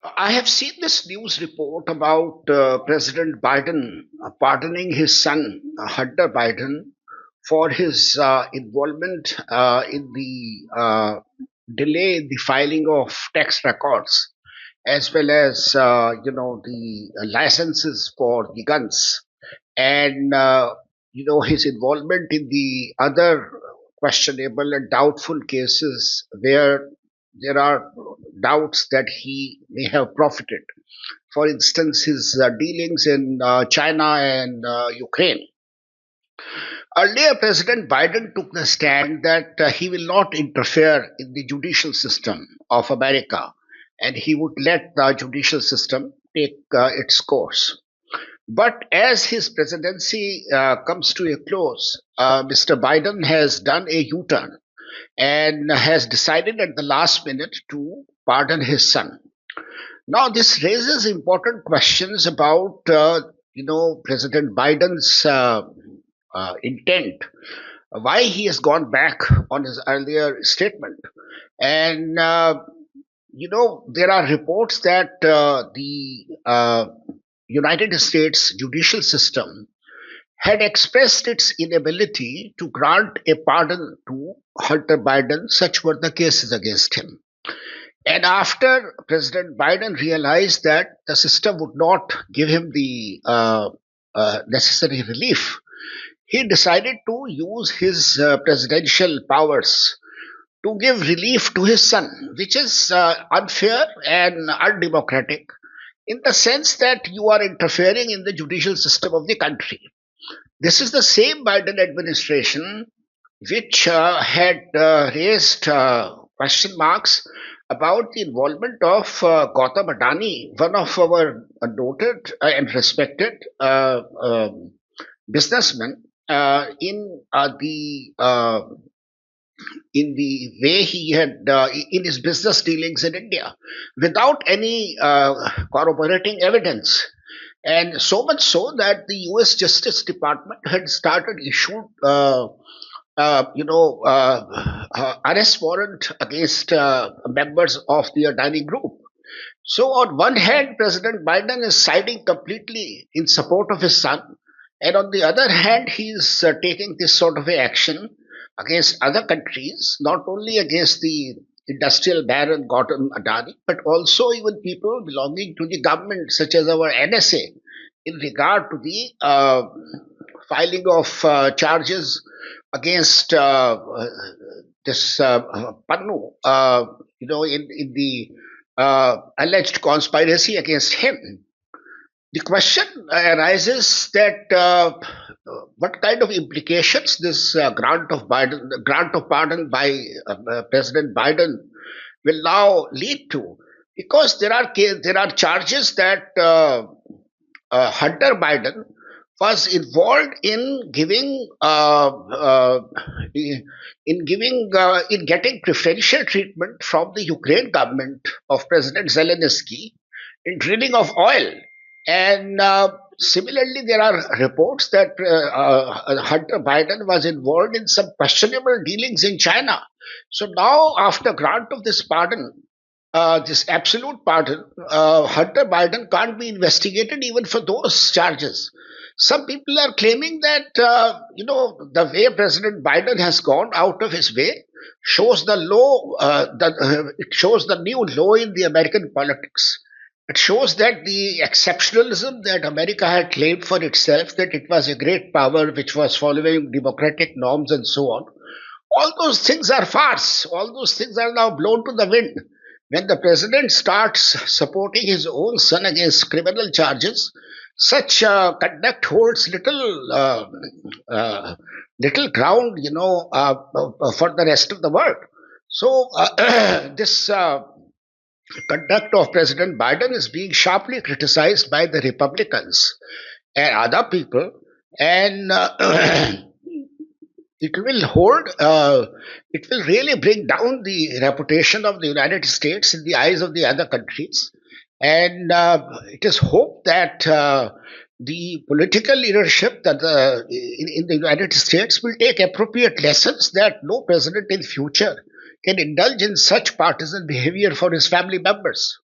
I have seen this news report about President Biden pardoning his son, Hunter Biden, for his involvement in the delay in the filing of tax records, as well as the licenses for the guns, and his involvement in the other questionable and doubtful cases where there are doubts that he may have profited. For instance, his dealings in China and Ukraine. Earlier, President Biden took the stand that he will not interfere in the judicial system of America, and he would let the judicial system take its course. But as his presidency comes to a close, Mr. Biden has done a U turn and has decided at the last minute to pardon his son. Now, this raises important questions about, President Biden's intent, why he has gone back on his earlier statement. And, there are reports that the United States judicial system had expressed its inability to grant a pardon to Hunter Biden, such were the cases against him. And after President Biden realized that the system would not give him the necessary relief, he decided to use his presidential powers to give relief to his son, which is unfair and undemocratic in the sense that you are interfering in the judicial system of the country. This is the same Biden administration which had raised question marks about the involvement of Gautam Adani, one of our noted and respected businessmen, in the way he had in his business dealings in India, without any corroborating evidence. And so much so that the U.S. Justice Department had started issued, arrest warrant against members of the Adani group. So, on one hand, President Biden is siding completely in support of his son, and on the other hand, he is taking this sort of a action against other countries, not only against the industrial baron Gautam Adani, but also even people belonging to the government, such as our NSA, in regard to the filing of charges against this Pannu, in the alleged conspiracy against him. The question arises that what kind of implications this grant of pardon by President Biden will now lead to, because there are charges that Hunter Biden was involved in getting preferential treatment from the Ukraine government of President Zelensky in drilling of oil. And similarly, there are reports that Hunter Biden was involved in some questionable dealings in China. So now, after grant of this pardon, this absolute pardon, Hunter Biden can't be investigated even for those charges. Some people are claiming that the way President Biden has gone out of his way shows it shows the new low in the American politics. It shows that the exceptionalism that America had claimed for itself, that it was a great power which was following democratic norms and so on, all those things are farce. All those things are now blown to the wind. When the president starts supporting his own son against criminal charges, such conduct holds little ground, for the rest of the world. So this conduct of President Biden is being sharply criticized by the Republicans and other people, and it will it will really bring down the reputation of the United States in the eyes of the other countries. And it is hoped that the political leadership in the United States will take appropriate lessons, that no president in future can indulge in such partisan behavior for his family members.